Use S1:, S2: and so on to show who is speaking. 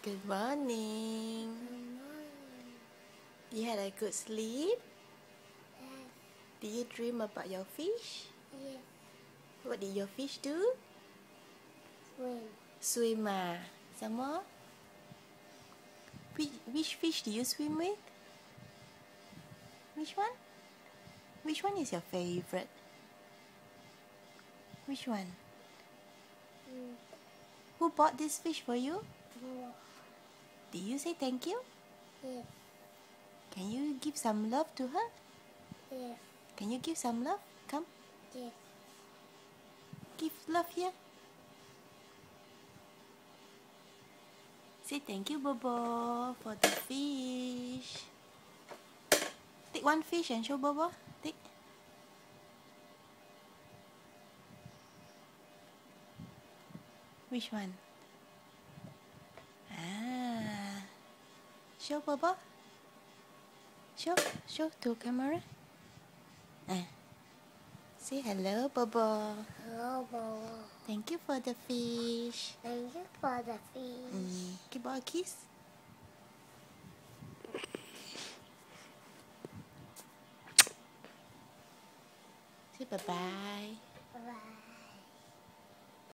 S1: Good morning. You had a good sleep?
S2: Yes.
S1: Did you dream about your fish?
S2: Yes.
S1: What did your fish do?
S2: Swim.
S1: Swim. Some more? Which fish do you swim with? Which one? Which one is your favorite? Which one? Who bought this fish for you?
S2: More.
S1: Did you say thank you?
S2: Yes.
S1: Can you give some love to her?
S2: Yes.
S1: Can you give some love? Come,
S2: Yes.
S1: give love here. Say thank you, Bobo, for the fish. Take one fish and show Bobo. Take. Which one? Show Bobo. Show to camera. Say hello, Bobo.
S2: Hello, Bobo.
S1: Thank you for the fish.
S2: Thank you for the fish.
S1: Give Bobo a kiss. Say bye-bye.
S2: Bye.